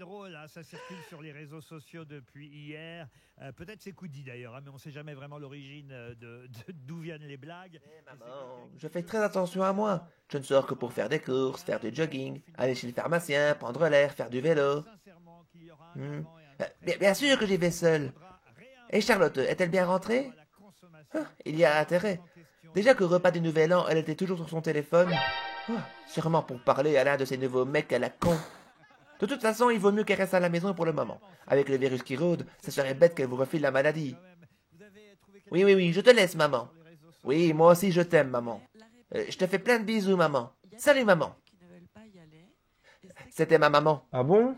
drôle, hein, ça circule sur les réseaux sociaux depuis hier. Peut-être c'est Coudi d'ailleurs, hein, mais on ne sait jamais vraiment l'origine d'où viennent les blagues. Maman, je fais très attention à moi. Je ne sors que pour faire des courses, faire du jogging, aller chez le pharmacien, prendre l'air, faire du vélo. Bien sûr que j'y vais seule. Et Charlotte, est-elle bien rentrée? Il y a intérêt. Déjà qu'au repas du Nouvel An, elle était toujours sur son téléphone. Sûrement pour parler à l'un de ces nouveaux mecs à la con. De toute façon, il vaut mieux qu'elle reste à la maison pour le moment. Avec le virus qui rôde, ça serait bête qu'elle vous refile la maladie. Oui, je te laisse, maman. Oui, moi aussi je t'aime, maman. Je te fais plein de bisous, maman. Salut, maman. C'était ma maman. Ah bon?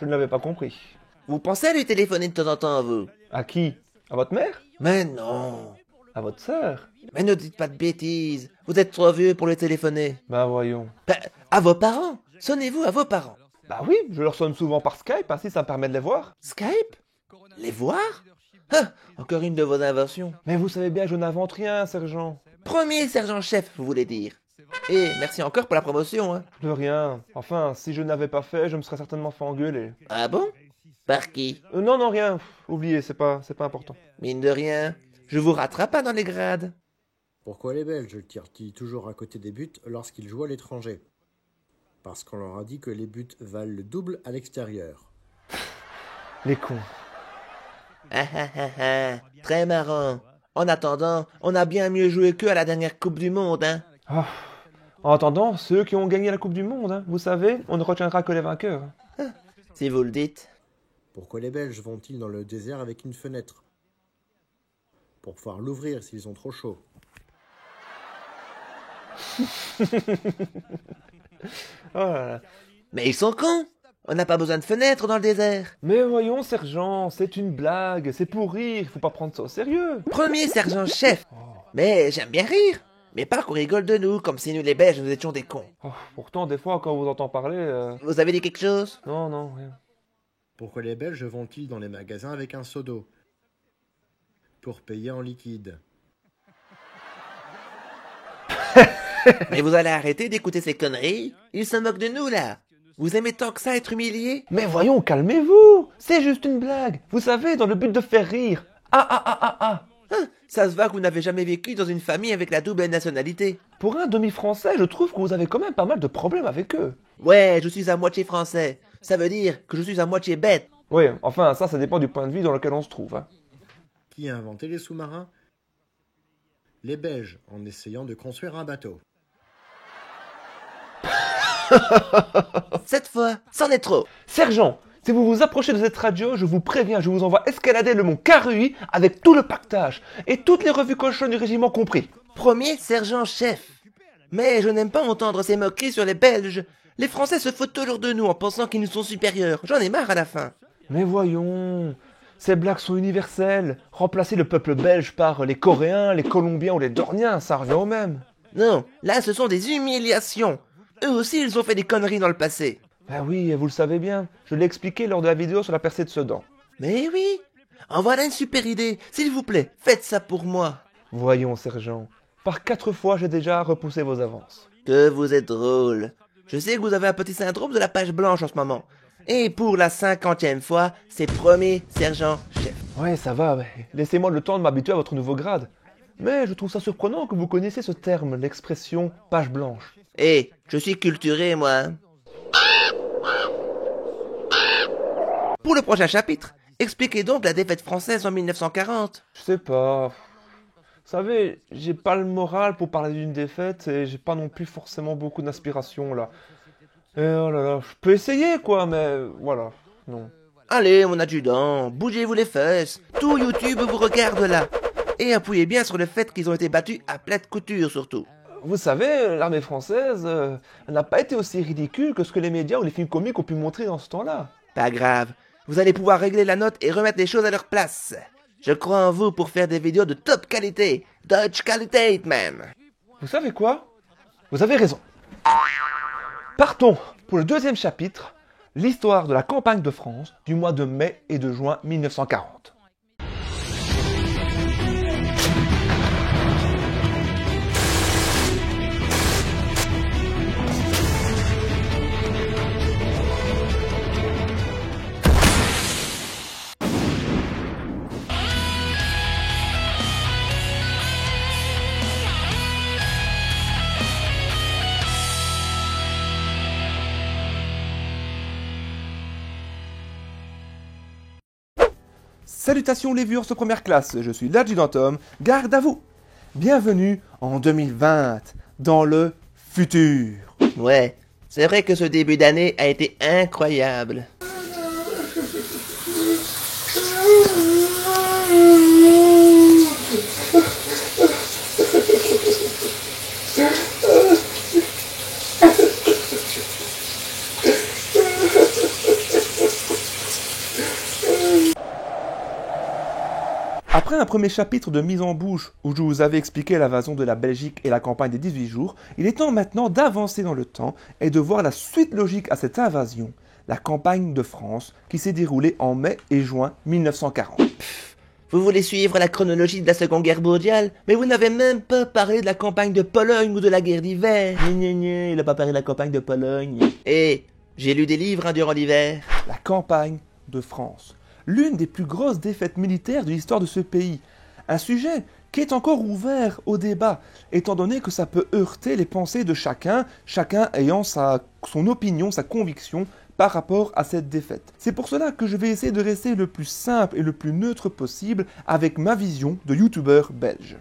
Je ne l'avais pas compris. Vous pensez à lui téléphoner de temps en temps, vous? À qui? À votre mère? Mais non. À votre sœur? Mais ne dites pas de bêtises. Vous êtes trop vieux pour le téléphoner. Bah voyons. À vos parents. Sonnez-vous à vos parents. Bah oui, je leur sonne souvent par Skype, ainsi ça me permet de les voir. Skype? Les voir? Ah, encore une de vos inventions. Mais vous savez bien, je n'invente rien, sergent. Premier sergent-chef, vous voulez dire. Et merci encore pour la promotion, hein. De rien. Enfin, si je n'avais pas fait, je me serais certainement fait engueuler. Ah bon? Par qui? Non, rien. Oubliez, c'est pas important. Mine de rien, je vous rattrape pas dans les grades. Pourquoi les Belges tirent-ils toujours à côté des buts lorsqu'ils jouent à l'étranger? Parce qu'on leur a dit que les buts valent le double à l'extérieur. Les cons. Très marrant. En attendant, on a bien mieux joué qu'eux à la dernière Coupe du Monde, hein. Oh. En attendant, ceux qui ont gagné la Coupe du Monde, hein, vous savez, on ne retiendra que les vainqueurs. Si vous le dites. Pourquoi les Belges vont-ils dans le désert avec une fenêtre? Pour pouvoir l'ouvrir s'ils ont trop chaud. Oh là là. Mais ils sont cons. On n'a pas besoin de fenêtres dans le désert. Mais voyons, sergent, c'est une blague, c'est pour rire, faut pas prendre ça au sérieux. Premier sergent-chef. Mais j'aime bien rire. Mais pas qu'on rigole de nous, comme si nous les Belges, nous étions des cons. Oh, pourtant, des fois, quand on vous entend parler... Vous avez dit quelque chose? Non, rien. Pourquoi les Belges vont-ils dans les magasins avec un seau d'eau? Pour payer en liquide. Mais vous allez arrêter d'écouter ces conneries? Ils se moquent de nous, là. Vous aimez tant que ça être humilié? Mais voyons, calmez-vous. C'est juste une blague. Vous savez, dans le but de faire rire. Ça se voit que vous n'avez jamais vécu dans une famille avec la double nationalité. Pour un demi-français, je trouve que vous avez quand même pas mal de problèmes avec eux. Ouais, je suis à moitié français. Ça veut dire que je suis à moitié bête. Oui, enfin, ça dépend du point de vue dans lequel on se trouve. Hein. Qui a inventé les sous-marins? Les Belges, en essayant de construire un bateau. Cette fois, c'en est trop. Sergent, si vous vous approchez de cette radio, je vous préviens, je vous envoie escalader le mont Karui avec tout le pactage et toutes les revues cochonnes du régiment compris. Premier sergent-chef. Mais je n'aime pas entendre ces moqueries sur les Belges. Les Français se foutent toujours de nous en pensant qu'ils nous sont supérieurs. J'en ai marre à la fin. Mais voyons, ces blagues sont universelles. Remplacer le peuple belge par les Coréens, les Colombiens ou les Dorniens, ça revient au même. Non, là ce sont des humiliations. Eux aussi ils ont fait des conneries dans le passé. Ben oui, vous le savez bien. Je l'ai expliqué lors de la vidéo sur la percée de Sedan. Mais oui, en voilà une super idée. S'il vous plaît, faites ça pour moi. Voyons, sergent. Par 4 fois, j'ai déjà repoussé vos avances. Que vous êtes drôle. Je sais que vous avez un petit syndrome de la page blanche en ce moment. Et pour la 50e fois, c'est premier sergent-chef. Ouais, ça va, mais laissez-moi le temps de m'habituer à votre nouveau grade. Mais je trouve ça surprenant que vous connaissiez ce terme, l'expression page blanche. Eh, je suis culturé, moi. Hein. Pour le prochain chapitre, expliquez donc la défaite française en 1940. Je sais pas. Vous savez, j'ai pas le moral pour parler d'une défaite et j'ai pas non plus forcément beaucoup d'inspiration là. Et oh là là, je peux essayer quoi, mais voilà, non. Allez, mon adjudant, bougez-vous les fesses. Tout YouTube vous regarde là. Et appuyez bien sur le fait qu'ils ont été battus à plate couture surtout. Vous savez, l'armée française n'a pas été aussi ridicule que ce que les médias ou les films comiques ont pu montrer dans ce temps-là. Pas grave, vous allez pouvoir régler la note et remettre les choses à leur place. Je crois en vous pour faire des vidéos de top qualité. Deutsche Qualität, même. Vous savez quoi? Vous avez raison. Partons pour le deuxième chapitre, l'histoire de la campagne de France du mois de mai et de juin 1940. Salutations les viewers de première classe, je suis l'adjudant Tom, garde à vous. Bienvenue en 2020, dans le futur. Ouais, c'est vrai que ce début d'année a été incroyable. Après un premier chapitre de mise en bouche où je vous avais expliqué l'invasion de la Belgique et la campagne des 18 jours, il est temps maintenant d'avancer dans le temps et de voir la suite logique à cette invasion, la campagne de France qui s'est déroulée en mai et juin 1940. Vous voulez suivre la chronologie de la Seconde Guerre mondiale, mais vous n'avez même pas parlé de la campagne de Pologne ou de la guerre d'hiver. Il a pas parlé de la campagne de Pologne. Et j'ai lu des livres durant l'hiver. La campagne de France. L'une des plus grosses défaites militaires de l'histoire de ce pays. Un sujet qui est encore ouvert au débat, étant donné que ça peut heurter les pensées de chacun ayant son opinion, sa conviction par rapport à cette défaite. C'est pour cela que je vais essayer de rester le plus simple et le plus neutre possible avec ma vision de youtubeur belge.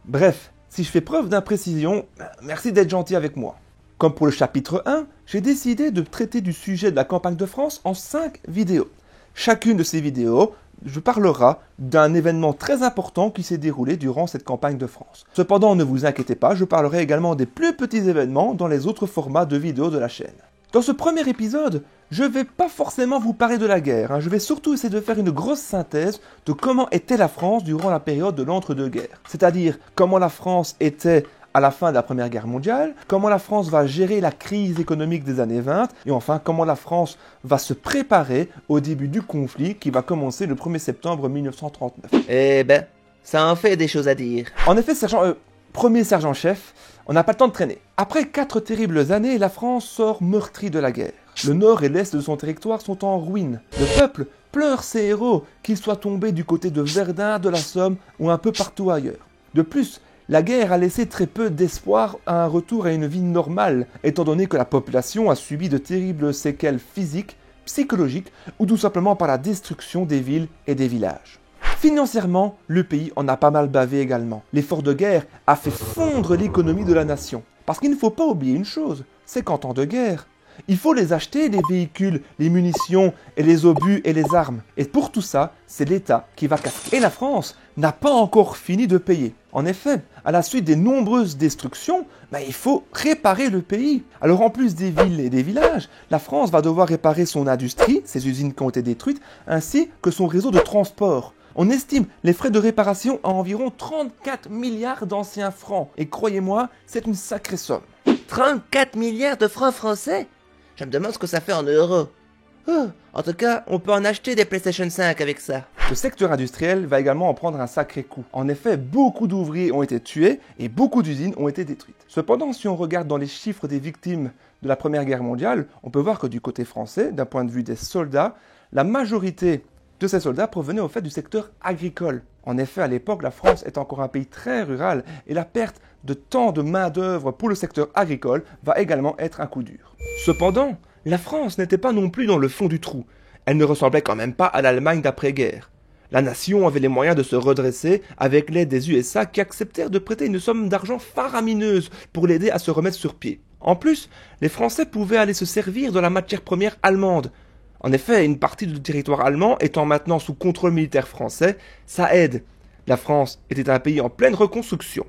Bref, si je fais preuve d'imprécision, merci d'être gentil avec moi. Comme pour le chapitre 1, j'ai décidé de traiter du sujet de la campagne de France en 5 vidéos. Chacune de ces vidéos, je parlerai d'un événement très important qui s'est déroulé durant cette campagne de France. Cependant, ne vous inquiétez pas, je parlerai également des plus petits événements dans les autres formats de vidéos de la chaîne. Dans ce premier épisode, je ne vais pas forcément vous parler de la guerre, je vais surtout essayer de faire une grosse synthèse de comment était la France durant la période de l'entre-deux-guerres. C'est-à-dire comment la France était à la fin de la Première Guerre mondiale, comment la France va gérer la crise économique des années 20, et enfin comment la France va se préparer au début du conflit qui va commencer le 1er septembre 1939. Eh ben, ça en fait des choses à dire. En effet, premier sergent-chef, on n'a pas le temps de traîner. Après 4 terribles années, la France sort meurtrie de la guerre. Le nord et l'est de son territoire sont en ruine. Le peuple pleure ses héros, qu'ils soient tombés du côté de Verdun, de la Somme ou un peu partout ailleurs. De plus, la guerre a laissé très peu d'espoir à un retour à une vie normale, étant donné que la population a subi de terribles séquelles physiques, psychologiques ou tout simplement par la destruction des villes et des villages. Financièrement, le pays en a pas mal bavé également. L'effort de guerre a fait fondre l'économie de la nation. Parce qu'il ne faut pas oublier une chose, c'est qu'en temps de guerre, il faut les acheter, les véhicules, les munitions, et les obus et les armes. Et pour tout ça, c'est l'État qui va casquer. Et la France n'a pas encore fini de payer. En effet, à la suite des nombreuses destructions, il faut réparer le pays. Alors en plus des villes et des villages, la France va devoir réparer son industrie, ses usines qui ont été détruites, ainsi que son réseau de transport. On estime les frais de réparation à environ 34 milliards d'anciens francs. Et croyez-moi, c'est une sacrée somme. 34 milliards de francs français? Je me demande ce que ça fait en euros. Oh, en tout cas, on peut en acheter des PlayStation 5 avec ça. Le secteur industriel va également en prendre un sacré coup. En effet, beaucoup d'ouvriers ont été tués et beaucoup d'usines ont été détruites. Cependant, si on regarde dans les chiffres des victimes de la Première Guerre mondiale, on peut voir que du côté français, d'un point de vue des soldats, la majorité de ces soldats provenaient au fait du secteur agricole. En effet, à l'époque, la France est encore un pays très rural et la perte de tant de main-d'œuvre pour le secteur agricole va également être un coup dur. Cependant, la France n'était pas non plus dans le fond du trou. Elle ne ressemblait quand même pas à l'Allemagne d'après-guerre. La nation avait les moyens de se redresser avec l'aide des USA qui acceptèrent de prêter une somme d'argent faramineuse pour l'aider à se remettre sur pied. En plus, les Français pouvaient aller se servir de la matière première allemande. En effet, une partie du territoire allemand étant maintenant sous contrôle militaire français, ça aide. La France était un pays en pleine reconstruction.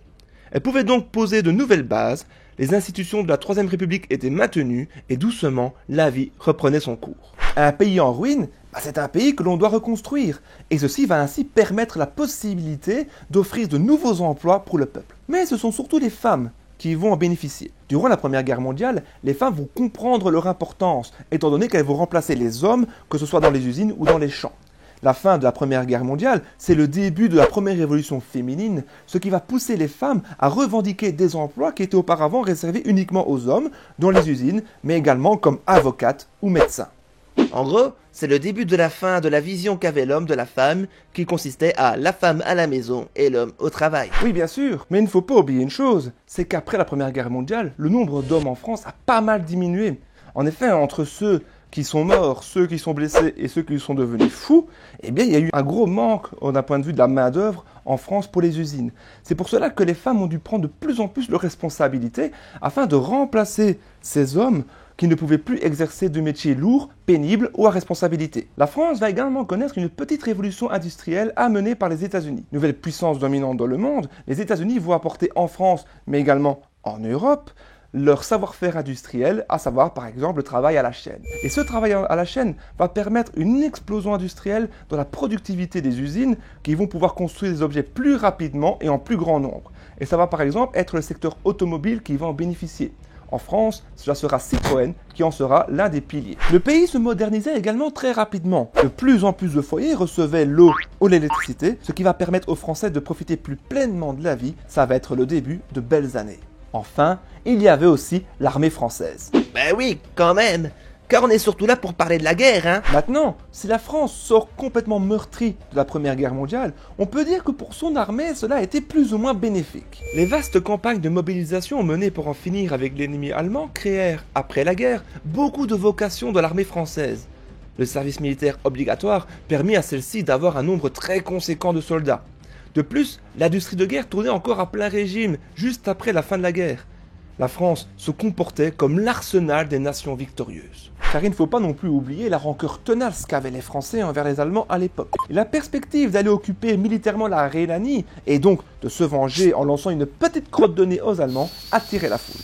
Elle pouvait donc poser de nouvelles bases, les institutions de la Troisième République étaient maintenues et doucement, la vie reprenait son cours. Un pays en ruine, c'est un pays que l'on doit reconstruire, et ceci va ainsi permettre la possibilité d'offrir de nouveaux emplois pour le peuple. Mais ce sont surtout les femmes qui vont en bénéficier. Durant la Première Guerre mondiale, les femmes vont comprendre leur importance, étant donné qu'elles vont remplacer les hommes, que ce soit dans les usines ou dans les champs. La fin de la Première Guerre mondiale, c'est le début de la première révolution féminine, ce qui va pousser les femmes à revendiquer des emplois qui étaient auparavant réservés uniquement aux hommes, dans les usines, mais également comme avocates ou médecins. En gros, c'est le début de la fin de la vision qu'avait l'homme de la femme, qui consistait à la femme à la maison et l'homme au travail. Oui, bien sûr, mais il ne faut pas oublier une chose, c'est qu'après la Première Guerre mondiale, le nombre d'hommes en France a pas mal diminué. En effet, entre ceux qui sont morts, ceux qui sont blessés et ceux qui sont devenus fous, eh bien, il y a eu un gros manque d'un point de vue de la main-d'œuvre en France pour les usines. C'est pour cela que les femmes ont dû prendre de plus en plus leurs responsabilités afin de remplacer ces hommes qui ne pouvaient plus exercer de métiers lourds, pénibles ou à responsabilité. La France va également connaître une petite révolution industrielle amenée par les États-Unis. Nouvelle puissance dominante dans le monde, les États-Unis vont apporter en France, mais également en Europe, leur savoir-faire industriel, à savoir par exemple le travail à la chaîne. Et ce travail à la chaîne va permettre une explosion industrielle dans la productivité des usines qui vont pouvoir construire des objets plus rapidement et en plus grand nombre. Et ça va par exemple être le secteur automobile qui va en bénéficier. En France, cela sera Citroën qui en sera l'un des piliers. Le pays se modernisait également très rapidement. De plus en plus de foyers recevaient l'eau ou l'électricité, ce qui va permettre aux Français de profiter plus pleinement de la vie. Ça va être le début de belles années. Enfin, il y avait aussi l'armée française. Ben oui, quand même. Car on est surtout là pour parler de la guerre, hein. Maintenant, si la France sort complètement meurtrie de la Première Guerre mondiale, on peut dire que pour son armée, cela a été plus ou moins bénéfique. Les vastes campagnes de mobilisation menées pour en finir avec l'ennemi allemand créèrent, après la guerre, beaucoup de vocations dans l'armée française. Le service militaire obligatoire permit à celle-ci d'avoir un nombre très conséquent de soldats. De plus, l'industrie de guerre tournait encore à plein régime, juste après la fin de la guerre. La France se comportait comme l'arsenal des nations victorieuses. Car il ne faut pas non plus oublier la rancœur tenace qu'avaient les Français envers les Allemands à l'époque. Et la perspective d'aller occuper militairement la Rhénanie, et donc de se venger en lançant une petite crotte de nez aux Allemands, attirait la foule.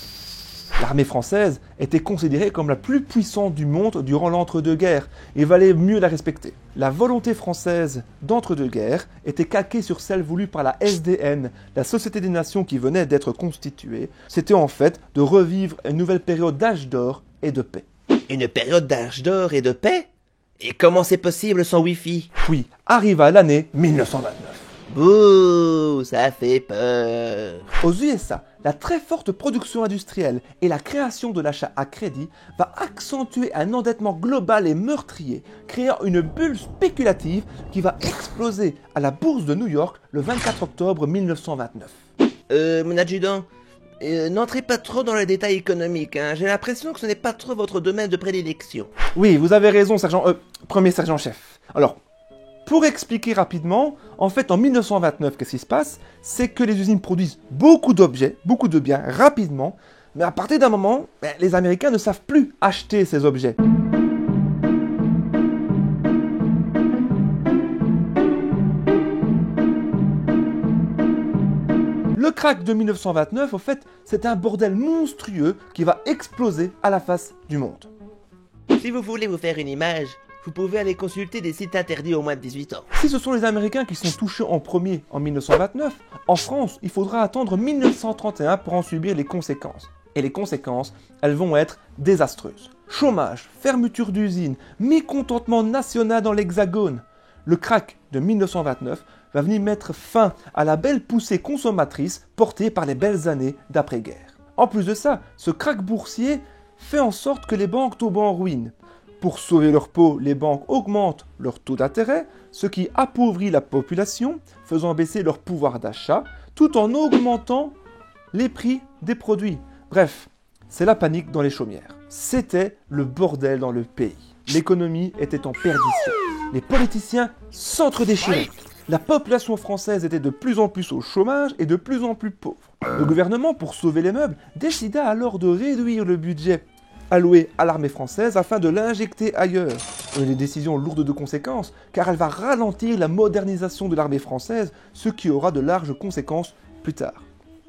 L'armée française était considérée comme la plus puissante du monde durant l'entre-deux-guerres, et valait mieux la respecter. La volonté française d'entre-deux-guerres était calquée sur celle voulue par la SDN, la Société des Nations qui venait d'être constituée. C'était en fait de revivre une nouvelle période d'âge d'or et de paix. Une période d'âge d'or et de paix? Et comment c'est possible sans Wi-Fi? Puis arriva l'année 1929. Bouh, ça fait peur. Aux USA, la très forte production industrielle et la création de l'achat à crédit va accentuer un endettement global et meurtrier, créant une bulle spéculative qui va exploser à la bourse de New York le 24 octobre 1929. Mon adjudant, n'entrez pas trop dans les détails économiques, hein. J'ai l'impression que ce n'est pas trop votre domaine de prédilection. Oui, vous avez raison, premier sergent-chef. Alors, pour expliquer rapidement, en fait en 1929, qu'est-ce qui se passe? C'est que les usines produisent beaucoup d'objets, beaucoup de biens, rapidement, mais à partir d'un moment, les Américains ne savent plus acheter ces objets. Le krach de 1929, au fait, c'est un bordel monstrueux qui va exploser à la face du monde. Si vous voulez vous faire une image, vous pouvez aller consulter des sites interdits aux moins de 18 ans. Si ce sont les Américains qui sont touchés en premier en 1929, en France, il faudra attendre 1931 pour en subir les conséquences. Et les conséquences, elles vont être désastreuses. Chômage, fermeture d'usines, mécontentement national dans l'Hexagone. Le krach de 1929 va venir mettre fin à la belle poussée consommatrice portée par les belles années d'après-guerre. En plus de ça, ce krach boursier fait en sorte que les banques tombent en ruine. Pour sauver leur peau, les banques augmentent leur taux d'intérêt, ce qui appauvrit la population, faisant baisser leur pouvoir d'achat, tout en augmentant les prix des produits. Bref, c'est la panique dans les chaumières. C'était le bordel dans le pays. L'économie était en perdition. Les politiciens s'entre-déchiraient. La population française était de plus en plus au chômage et de plus en plus pauvre. Le gouvernement, pour sauver les meubles, décida alors de réduire le budget alloué à l'armée française afin de l'injecter ailleurs. Une décision lourde de conséquences, car elle va ralentir la modernisation de l'armée française, ce qui aura de larges conséquences plus tard.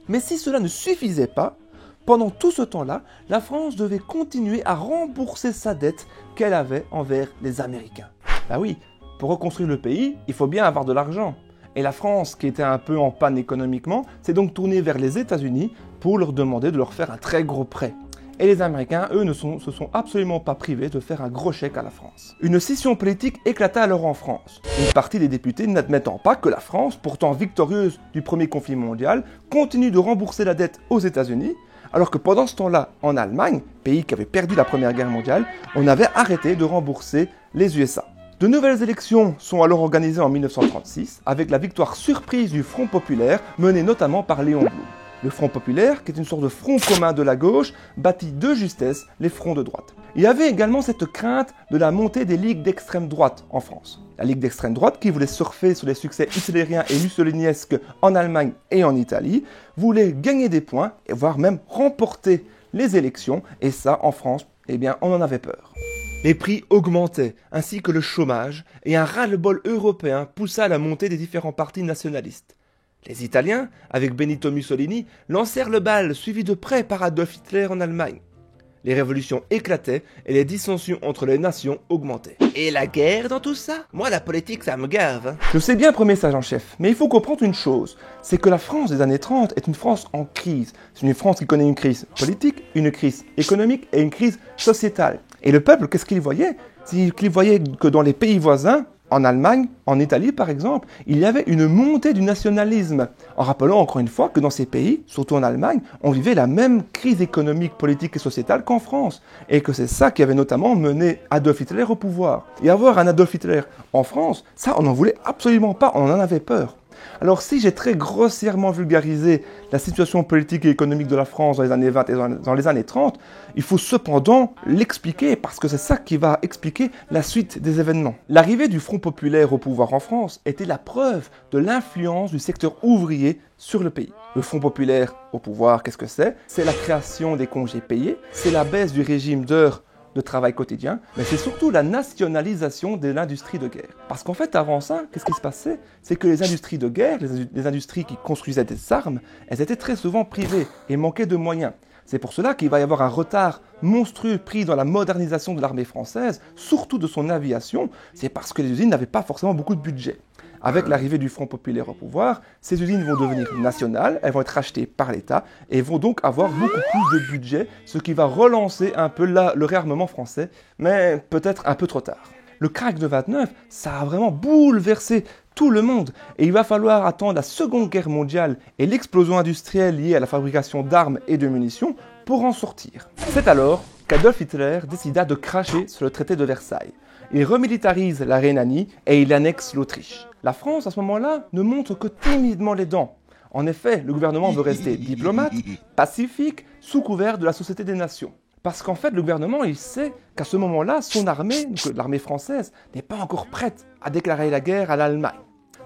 Mais si cela ne suffisait pas, pendant tout ce temps-là, la France devait continuer à rembourser sa dette qu'elle avait envers les Américains. Bah oui, pour reconstruire le pays, il faut bien avoir de l'argent. Et la France, qui était un peu en panne économiquement, s'est donc tournée vers les États-Unis pour leur demander de leur faire un très gros prêt. Et les Américains, eux, se sont absolument pas privés de faire un gros chèque à la France. Une scission politique éclata alors en France. Une partie des députés n'admettant pas que la France, pourtant victorieuse du premier conflit mondial, continue de rembourser la dette aux États-Unis, alors que pendant ce temps-là, en Allemagne, pays qui avait perdu la Première Guerre mondiale, on avait arrêté de rembourser les USA. De nouvelles élections sont alors organisées en 1936, avec la victoire surprise du Front populaire, mené notamment par Léon Blum. Le Front populaire, qui est une sorte de front commun de la gauche, battit de justesse les fronts de droite. Il y avait également cette crainte de la montée des ligues d'extrême droite en France. La ligue d'extrême droite, qui voulait surfer sur les succès hitlériens et mussoliniesques en Allemagne et en Italie, voulait gagner des points et voire même remporter les élections, et ça, en France, eh bien, on en avait peur. Les prix augmentaient, ainsi que le chômage, et un ras-le-bol européen poussa à la montée des différents partis nationalistes. Les Italiens, avec Benito Mussolini, lancèrent le bal, suivi de près par Adolf Hitler en Allemagne. Les révolutions éclataient et les dissensions entre les nations augmentaient. Et la guerre dans tout ça? Moi, la politique, ça me gave. Je sais bien, premier sergent-chef, mais il faut comprendre une chose, c'est que la France des années 30 est une France en crise. C'est une France qui connaît une crise politique, une crise économique et une crise sociétale. Et le peuple, qu'est-ce qu'il voyait? C'est qu'il voyait que dans les pays voisins, en Allemagne, en Italie par exemple, il y avait une montée du nationalisme. En rappelant encore une fois que dans ces pays, surtout en Allemagne, on vivait la même crise économique, politique et sociétale qu'en France. Et que c'est ça qui avait notamment mené Adolf Hitler au pouvoir. Et avoir un Adolf Hitler en France, ça on n'en voulait absolument pas, on en avait peur. Alors si j'ai très grossièrement vulgarisé la situation politique et économique de la France dans les années 20 et dans les années 30, il faut cependant l'expliquer parce que c'est ça qui va expliquer la suite des événements. L'arrivée du Front populaire au pouvoir en France était la preuve de l'influence du secteur ouvrier sur le pays. Le Front populaire au pouvoir, qu'est-ce que c'est? C'est la création des congés payés, c'est la baisse du régime d'heures de travail quotidien, mais c'est surtout la nationalisation de l'industrie de guerre. Parce qu'en fait, avant ça, qu'est-ce qui se passait? C'est que les industries de guerre, les industries qui construisaient des armes, elles étaient très souvent privées et manquaient de moyens. C'est pour cela qu'il va y avoir un retard monstrueux pris dans la modernisation de l'armée française, surtout de son aviation, c'est parce que les usines n'avaient pas forcément beaucoup de budget. Avec l'arrivée du Front populaire au pouvoir, ces usines vont devenir nationales, elles vont être rachetées par l'État et vont donc avoir beaucoup plus de budget, ce qui va relancer un peu le réarmement français, mais peut-être un peu trop tard. Le krach de 29, ça a vraiment bouleversé tout le monde et il va falloir attendre la Seconde Guerre mondiale et l'explosion industrielle liée à la fabrication d'armes et de munitions pour en sortir. C'est alors qu'Adolf Hitler décida de cracher sur le traité de Versailles. Il remilitarise la Rhénanie et il annexe l'Autriche. La France, à ce moment-là, ne montre que timidement les dents. En effet, le gouvernement veut rester diplomate, pacifique, sous couvert de la Société des Nations. Parce qu'en fait, le gouvernement, il sait qu'à ce moment-là, son armée, l'armée française, n'est pas encore prête à déclarer la guerre à l'Allemagne.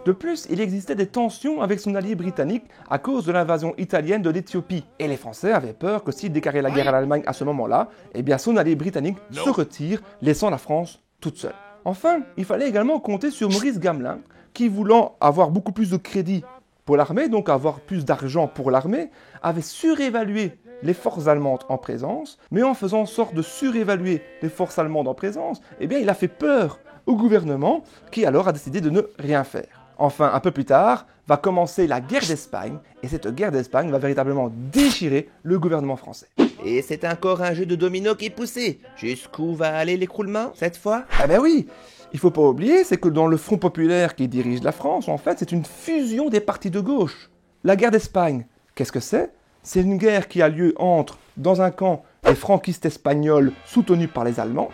De plus, il existait des tensions avec son allié britannique à cause de l'invasion italienne de l'Éthiopie. Et les Français avaient peur que s'il déclarait la guerre à l'Allemagne à ce moment-là, eh bien son allié britannique se retire, laissant la France toute seule. Enfin, il fallait également compter sur Maurice Gamelin, qui voulant avoir beaucoup plus de crédit pour l'armée, donc avoir plus d'argent pour l'armée, avait surévalué les forces allemandes en présence, mais en faisant en sorte de surévaluer les forces allemandes en présence, eh bien il a fait peur au gouvernement, qui alors a décidé de ne rien faire. Enfin, un peu plus tard, va commencer la guerre d'Espagne, et cette guerre d'Espagne va véritablement déchirer le gouvernement français. Et c'est encore un jeu de domino qui est poussé. Jusqu'où va aller l'écroulement, cette fois? Ah ben oui, il faut pas oublier, c'est que dans le Front populaire qui dirige la France, en fait, c'est une fusion des partis de gauche. La guerre d'Espagne, qu'est-ce que c'est? C'est une guerre qui a lieu entre, dans un camp, les franquistes espagnols soutenus par les Allemands,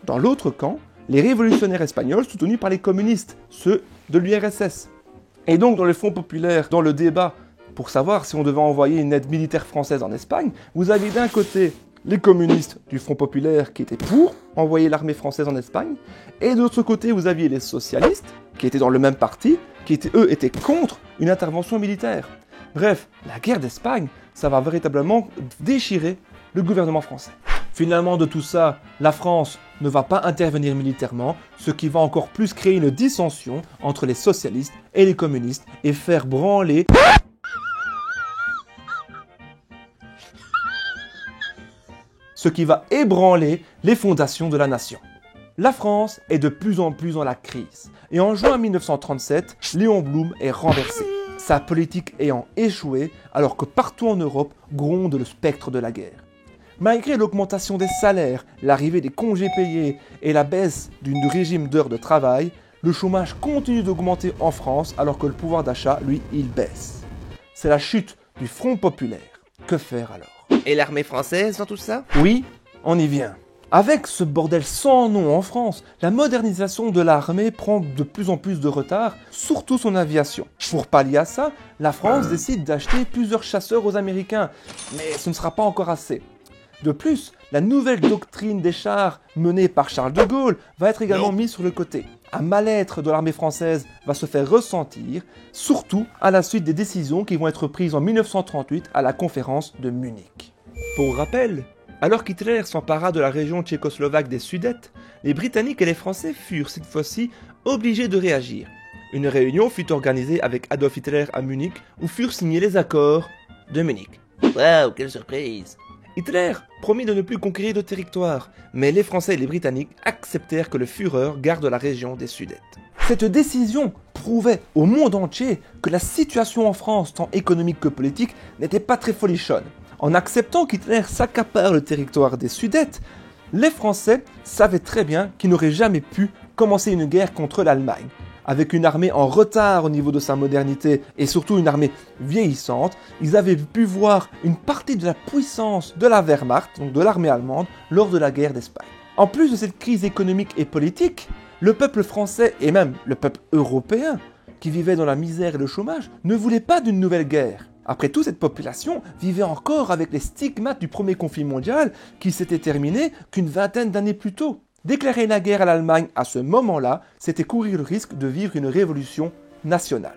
dans l'autre camp, les révolutionnaires espagnols soutenus par les communistes, ceux de l'URSS. Et donc, dans le Front populaire, dans le débat pour savoir si on devait envoyer une aide militaire française en Espagne, vous aviez d'un côté les communistes du Front populaire qui étaient pour envoyer l'armée française en Espagne, et de l'autre côté, vous aviez les socialistes qui étaient dans le même parti, qui eux étaient contre une intervention militaire. Bref, la guerre d'Espagne, ça va véritablement déchirer le gouvernement français. Finalement, de tout ça, la France ne va pas intervenir militairement, ce qui va encore plus créer une dissension entre les socialistes et les communistes et faire branler ce qui va ébranler les fondations de la nation. La France est de plus en plus dans la crise. Et en juin 1937, Léon Blum est renversé, sa politique ayant échoué alors que partout en Europe gronde le spectre de la guerre. Malgré l'augmentation des salaires, l'arrivée des congés payés et la baisse du régime d'heures de travail, le chômage continue d'augmenter en France alors que le pouvoir d'achat, lui, il baisse. C'est la chute du Front populaire. Que faire alors? Et l'armée française dans tout ça? Oui, on y vient. Avec ce bordel sans nom en France, la modernisation de l'armée prend de plus en plus de retard, surtout son aviation. Pour pallier à ça, la France décide d'acheter plusieurs chasseurs aux Américains, mais ce ne sera pas encore assez. De plus, la nouvelle doctrine des chars menée par Charles de Gaulle va être également mise sur le côté. Un mal-être de l'armée française va se faire ressentir, surtout à la suite des décisions qui vont être prises en 1938 à la conférence de Munich. Pour rappel, alors qu'Hitler s'empara de la région tchécoslovaque des Sudètes, les Britanniques et les Français furent cette fois-ci obligés de réagir. Une réunion fut organisée avec Adolf Hitler à Munich où furent signés les accords de Munich. Waouh, quelle surprise! Hitler promit de ne plus conquérir de territoire, mais les Français et les Britanniques acceptèrent que le Führer garde la région des Sudètes. Cette décision prouvait au monde entier que la situation en France, tant économique que politique, n'était pas très folichonne. En acceptant qu'Hitler s'accapare le territoire des Sudètes, les Français savaient très bien qu'ils n'auraient jamais pu commencer une guerre contre l'Allemagne. Avec une armée en retard au niveau de sa modernité et surtout une armée vieillissante, ils avaient pu voir une partie de la puissance de la Wehrmacht, donc de l'armée allemande, lors de la guerre d'Espagne. En plus de cette crise économique et politique, le peuple français et même le peuple européen, qui vivait dans la misère et le chômage, ne voulait pas d'une nouvelle guerre. Après tout, cette population vivait encore avec les stigmates du premier conflit mondial qui s'était terminé qu'une vingtaine d'années plus tôt. Déclarer la guerre à l'Allemagne à ce moment-là, c'était courir le risque de vivre une révolution nationale.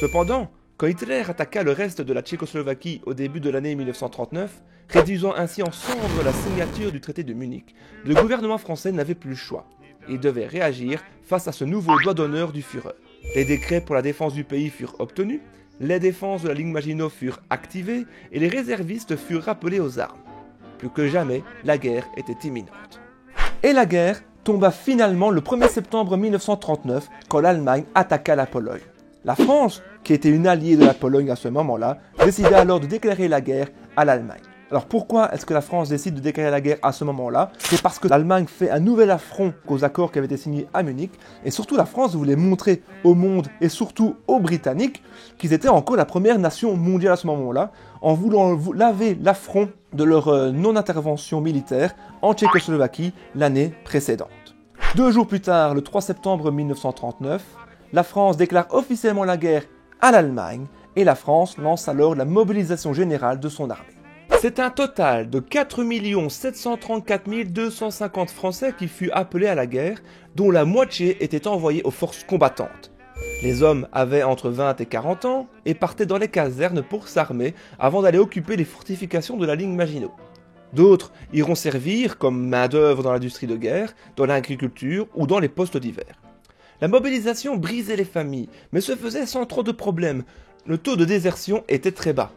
Cependant, quand Hitler attaqua le reste de la Tchécoslovaquie au début de l'année 1939, réduisant ainsi en cendres la signature du traité de Munich, le gouvernement français n'avait plus le choix. Il devait réagir face à ce nouveau doigt d'honneur du Führer. Les décrets pour la défense du pays furent obtenus, les défenses de la ligne Maginot furent activées et les réservistes furent rappelés aux armes. Plus que jamais, la guerre était imminente. Et la guerre tomba finalement le 1er septembre 1939 quand l'Allemagne attaqua la Pologne. La France, qui était une alliée de la Pologne à ce moment-là, décida alors de déclarer la guerre à l'Allemagne. Alors pourquoi est-ce que la France décide de déclarer la guerre à ce moment-là? C'est parce que l'Allemagne fait un nouvel affront aux accords qui avaient été signés à Munich, et surtout la France voulait montrer au monde et surtout aux Britanniques qu'ils étaient encore la première nation mondiale à ce moment-là, en voulant laver l'affront de leur non-intervention militaire en Tchécoslovaquie l'année précédente. 2 jours plus tard, le 3 septembre 1939, la France déclare officiellement la guerre à l'Allemagne, et la France lance alors la mobilisation générale de son armée. C'est un total de 4 734 250 Français qui fut appelés à la guerre, dont la moitié étaient envoyés aux forces combattantes. Les hommes avaient entre 20 et 40 ans et partaient dans les casernes pour s'armer avant d'aller occuper les fortifications de la ligne Maginot. D'autres iront servir comme main-d'œuvre dans l'industrie de guerre, dans l'agriculture ou dans les postes d'hiver. La mobilisation brisait les familles, mais se faisait sans trop de problèmes. Le taux de désertion était très bas.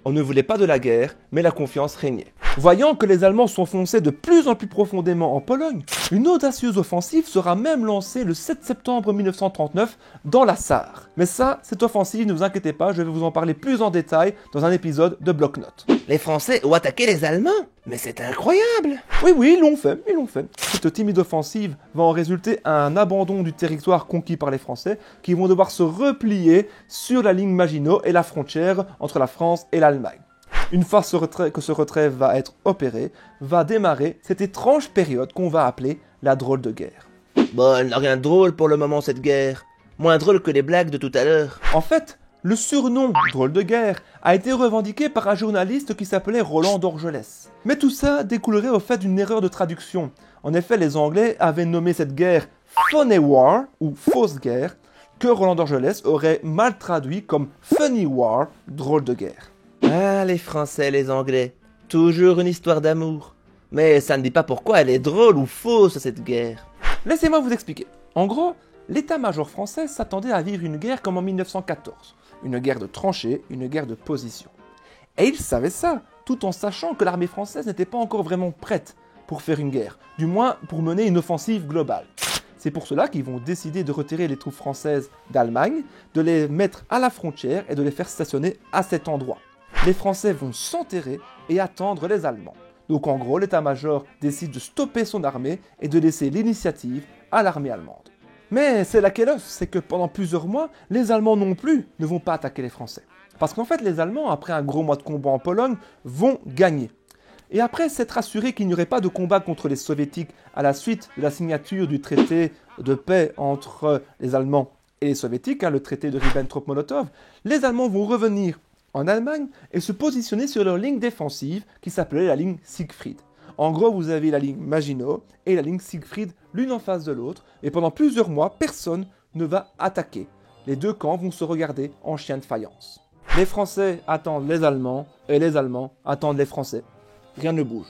On ne voulait pas de la guerre, mais la confiance régnait. Voyant que les Allemands s'enfonçaient de plus en plus profondément en Pologne, une audacieuse offensive sera même lancée le 7 septembre 1939 dans la Sarre. Mais ça, cette offensive, ne vous inquiétez pas, je vais vous en parler plus en détail dans un épisode de Bloc-Notes. Les Français ont attaqué les Allemands? Mais c'est incroyable! Oui, ils l'ont fait. Cette timide offensive va en résulter un abandon du territoire conquis par les Français qui vont devoir se replier sur la ligne Maginot et la frontière entre la France et l'Allemagne. Une fois que ce retrait va être opéré, va démarrer cette étrange période qu'on va appeler la drôle de guerre. Bon, elle n'a rien de drôle pour le moment cette guerre. Moins drôle que les blagues de tout à l'heure. En fait, le surnom « drôle de guerre » a été revendiqué par un journaliste qui s'appelait Roland d'Orgelès. Mais tout ça découlerait au fait d'une erreur de traduction. En effet, les Anglais avaient nommé cette guerre « Funny War » ou « fausse guerre » que Roland d'Orgelès aurait mal traduit comme « Funny War », drôle de guerre. Ah, les Français, les Anglais. Toujours une histoire d'amour. Mais ça ne dit pas pourquoi elle est drôle ou fausse, cette guerre. Laissez-moi vous expliquer. En gros, l'état-major français s'attendait à vivre une guerre comme en 1914. Une guerre de tranchées, une guerre de position. Et il savait ça, tout en sachant que l'armée française n'était pas encore vraiment prête pour faire une guerre. Du moins, pour mener une offensive globale. C'est pour cela qu'ils vont décider de retirer les troupes françaises d'Allemagne, de les mettre à la frontière et de les faire stationner à cet endroit. Les Français vont s'enterrer et attendre les Allemands. Donc en gros, l'état-major décide de stopper son armée et de laisser l'initiative à l'armée allemande. Mais c'est laquelle œuf, c'est que pendant plusieurs mois, les Allemands non plus ne vont pas attaquer les Français. Parce qu'en fait, les Allemands, après un gros mois de combat en Pologne, vont gagner. Et après s'être assuré qu'il n'y aurait pas de combat contre les soviétiques à la suite de la signature du traité de paix entre les Allemands et les soviétiques, le traité de Ribbentrop-Molotov, les Allemands vont revenir en Allemagne et se positionner sur leur ligne défensive qui s'appelait la ligne Siegfried. En gros, vous avez la ligne Maginot et la ligne Siegfried l'une en face de l'autre, et pendant plusieurs mois, personne ne va attaquer. Les deux camps vont se regarder en chien de faïence. Les Français attendent les Allemands et les Allemands attendent les Français. Rien ne bouge.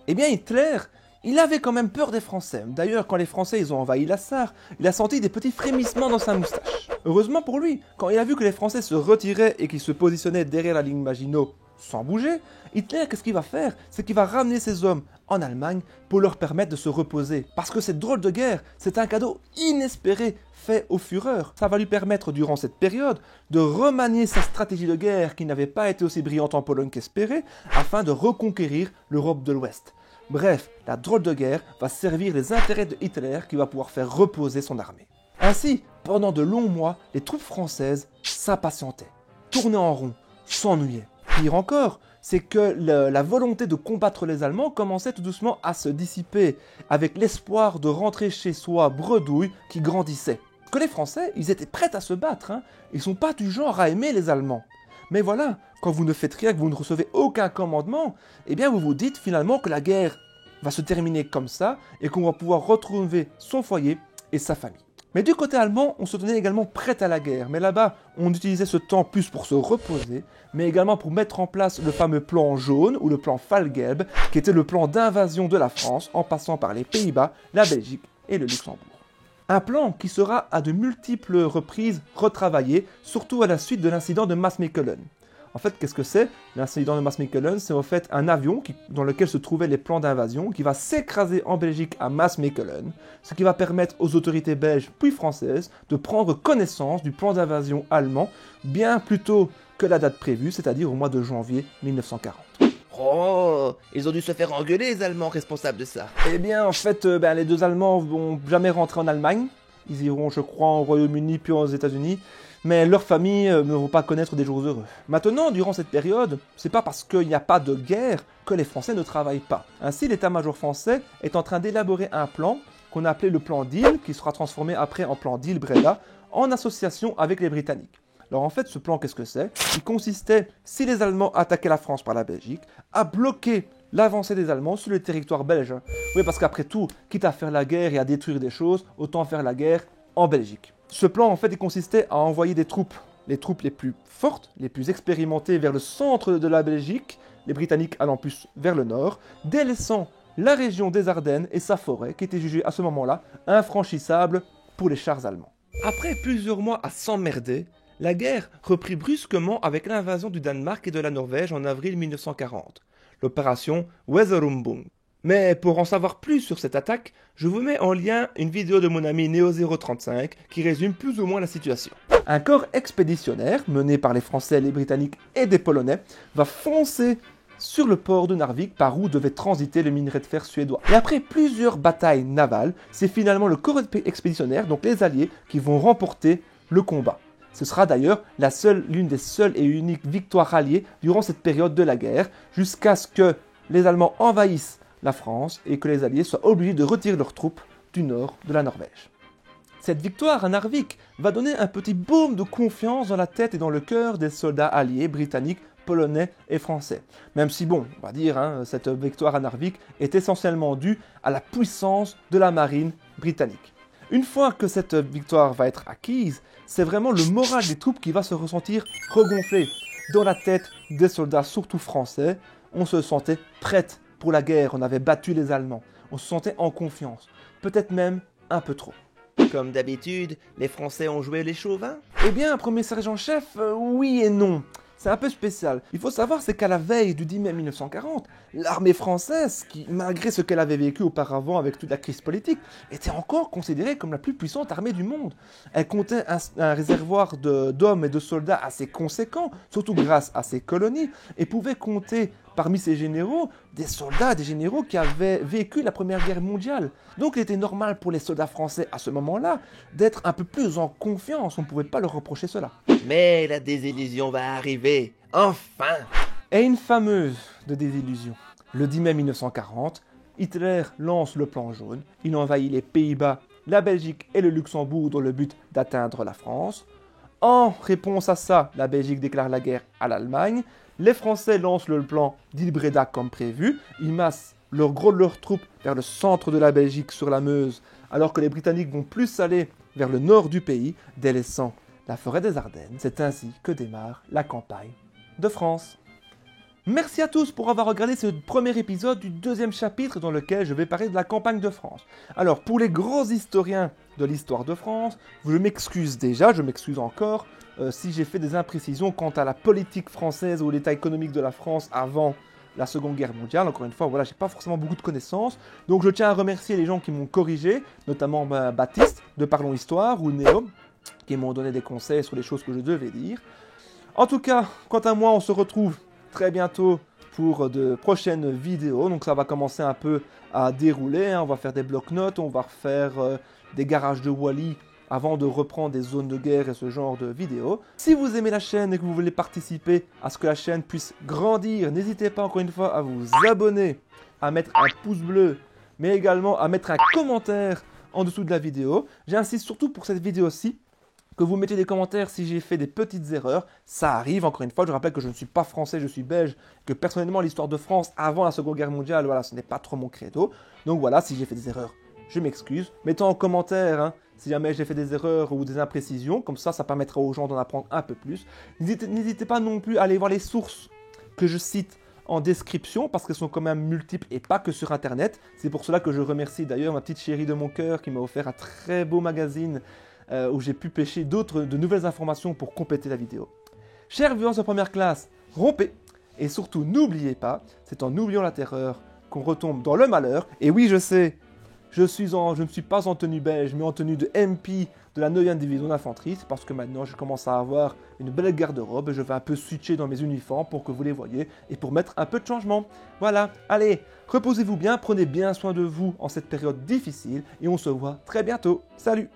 Eh bien, Hitler, il avait quand même peur des Français. D'ailleurs, quand les Français ils ont envahi la Sarre, il a senti des petits frémissements dans sa moustache. Heureusement pour lui, quand il a vu que les Français se retiraient et qu'ils se positionnaient derrière la ligne Maginot sans bouger, Hitler, qu'est-ce qu'il va faire? C'est qu'il va ramener ses hommes en Allemagne pour leur permettre de se reposer. Parce que cette drôle de guerre, c'est un cadeau inespéré fait au Führer. Ça va lui permettre, durant cette période, de remanier sa stratégie de guerre qui n'avait pas été aussi brillante en Pologne qu'espéré, afin de reconquérir l'Europe de l'Ouest. Bref, la drôle de guerre va servir les intérêts de Hitler qui va pouvoir faire reposer son armée. Ainsi, pendant de longs mois, les troupes françaises s'impatientaient, tournaient en rond, s'ennuyaient. Pire encore, c'est que la volonté de combattre les Allemands commençait tout doucement à se dissiper, avec l'espoir de rentrer chez soi bredouille qui grandissait. Que les Français, ils étaient prêts à se battre, Ils sont pas du genre à aimer les Allemands. Mais voilà, quand vous ne faites rien, que vous ne recevez aucun commandement, eh bien vous vous dites finalement que la guerre va se terminer comme ça, et qu'on va pouvoir retrouver son foyer et sa famille. Mais du côté allemand, on se tenait également prêt à la guerre. Mais là-bas, on utilisait ce temps plus pour se reposer, mais également pour mettre en place le fameux plan jaune, ou le plan Fallgelb, qui était le plan d'invasion de la France, en passant par les Pays-Bas, la Belgique et le Luxembourg. Un plan qui sera à de multiples reprises retravaillé, surtout à la suite de l'incident de Maasmechelen. En fait, qu'est-ce que c'est? L'incident de Maasmechelen, c'est en fait un avion dans lequel se trouvaient les plans d'invasion qui va s'écraser en Belgique à Maasmechelen, ce qui va permettre aux autorités belges puis françaises de prendre connaissance du plan d'invasion allemand bien plus tôt que la date prévue, c'est-à-dire au mois de janvier 1940. Oh, ils ont dû se faire engueuler les Allemands responsables de ça. Eh bien, en fait, les deux Allemands vont jamais rentrer en Allemagne. Ils iront, je crois, au Royaume-Uni puis aux États-Unis. Mais leurs familles ne vont pas connaître des jours heureux. Maintenant, durant cette période, c'est pas parce qu'il n'y a pas de guerre que les Français ne travaillent pas. Ainsi, l'état-major français est en train d'élaborer un plan qu'on a appelé le plan Deal, qui sera transformé après en plan Deal-Breda, en association avec les Britanniques. Alors en fait, ce plan, qu'est-ce que c'est? Il consistait, si les Allemands attaquaient la France par la Belgique, à bloquer l'avancée des Allemands sur le territoire belge. Oui, parce qu'après tout, quitte à faire la guerre et à détruire des choses, autant faire la guerre en Belgique. Ce plan, en fait, il consistait à envoyer des troupes, les troupes les plus fortes, les plus expérimentées vers le centre de la Belgique, les Britanniques allant plus vers le nord, délaissant la région des Ardennes et sa forêt, qui était jugée à ce moment-là infranchissable pour les chars allemands. Après plusieurs mois à s'emmerder, la guerre reprit brusquement avec l'invasion du Danemark et de la Norvège en avril 1940, l'opération Weserübung. Mais pour en savoir plus sur cette attaque, je vous mets en lien une vidéo de mon ami Neo035 qui résume plus ou moins la situation. Un corps expéditionnaire, mené par les Français, les Britanniques et des Polonais, va foncer sur le port de Narvik par où devait transiter le minerai de fer suédois. Et après plusieurs batailles navales, c'est finalement le corps expéditionnaire, donc les Alliés, qui vont remporter le combat. Ce sera d'ailleurs l'une des seules et uniques victoires alliées durant cette période de la guerre, jusqu'à ce que les Allemands envahissent la France et que les Alliés soient obligés de retirer leurs troupes du nord de la Norvège. Cette victoire à Narvik va donner un petit baume de confiance dans la tête et dans le cœur des soldats alliés, britanniques, polonais et français. Même si, bon, on va dire, cette victoire à Narvik est essentiellement due à la puissance de la marine britannique. Une fois que cette victoire va être acquise, c'est vraiment le moral des troupes qui va se ressentir regonflé. Dans la tête des soldats, surtout français, on se sentait prête pour la guerre, on avait battu les Allemands, on se sentait en confiance, peut-être même un peu trop. Comme d'habitude, les Français ont joué les chauvins? Eh bien, premier sergent-chef, oui et non. C'est un peu spécial. Il faut savoir, c'est qu'à la veille du 10 mai 1940, l'armée française, qui, malgré ce qu'elle avait vécu auparavant avec toute la crise politique, était encore considérée comme la plus puissante armée du monde. Elle comptait un réservoir d'hommes et de soldats assez conséquent, surtout grâce à ses colonies, et pouvait compter parmi ses généraux des soldats, des généraux qui avaient vécu la Première Guerre mondiale. Donc il était normal pour les soldats français à ce moment-là d'être un peu plus en confiance, on ne pouvait pas leur reprocher cela. Mais la désillusion va arriver, enfin! Et une fameuse de désillusion. Le 10 mai 1940, Hitler lance le plan jaune. Il envahit les Pays-Bas, la Belgique et le Luxembourg dans le but d'atteindre la France. En réponse à ça, la Belgique déclare la guerre à l'Allemagne. Les Français lancent le plan d'Il-Breda comme prévu. Ils massent leurs troupes vers le centre de la Belgique sur la Meuse, alors que les Britanniques vont plus aller vers le nord du pays, délaissant la forêt des Ardennes. C'est ainsi que démarre la campagne de France. Merci à tous pour avoir regardé ce premier épisode du deuxième chapitre dans lequel je vais parler de la campagne de France. Alors, pour les grands historiens de l'histoire de France, je m'excuse déjà, je m'excuse encore, si j'ai fait des imprécisions quant à la politique française ou l'état économique de la France avant la Seconde Guerre mondiale. Encore une fois, voilà, j'ai pas forcément beaucoup de connaissances. Donc je tiens à remercier les gens qui m'ont corrigé, notamment Baptiste de Parlons Histoire ou Néo, qui m'ont donné des conseils sur les choses que je devais dire. En tout cas, quant à moi, on se retrouve très bientôt pour de prochaines vidéos. Donc ça va commencer un peu à dérouler, hein. On va faire des blocs-notes, on va refaire des garages de Wally avant de reprendre des zones de guerre et ce genre de vidéos. Si vous aimez la chaîne et que vous voulez participer à ce que la chaîne puisse grandir, n'hésitez pas encore une fois à vous abonner, à mettre un pouce bleu, mais également à mettre un commentaire en dessous de la vidéo. J'insiste surtout pour cette vidéo-ci, que vous mettez des commentaires si j'ai fait des petites erreurs. Ça arrive, encore une fois, je rappelle que je ne suis pas français, je suis belge, que personnellement l'histoire de France avant la Seconde Guerre mondiale, voilà, ce n'est pas trop mon credo. Donc voilà, si j'ai fait des erreurs, je m'excuse. Mettez en commentaire, hein, si jamais j'ai fait des erreurs ou des imprécisions, comme ça permettra aux gens d'en apprendre un peu plus. N'hésitez pas non plus à aller voir les sources que je cite en description, parce qu'elles sont quand même multiples et pas que sur internet. C'est pour cela que je remercie d'ailleurs ma petite chérie de mon cœur qui m'a offert un très beau magazine où j'ai pu pêcher de nouvelles informations pour compléter la vidéo. Chers viewers de première classe, rompez et surtout n'oubliez pas, c'est en oubliant la terreur qu'on retombe dans le malheur. Et oui, je sais, je ne suis pas en tenue belge, mais en tenue de MP de la 9e division d'infanterie. C'est parce que maintenant, je commence à avoir une belle garde-robe et je vais un peu switcher dans mes uniformes pour que vous les voyez et pour mettre un peu de changement. Voilà, allez, reposez-vous bien, prenez bien soin de vous en cette période difficile et on se voit très bientôt. Salut!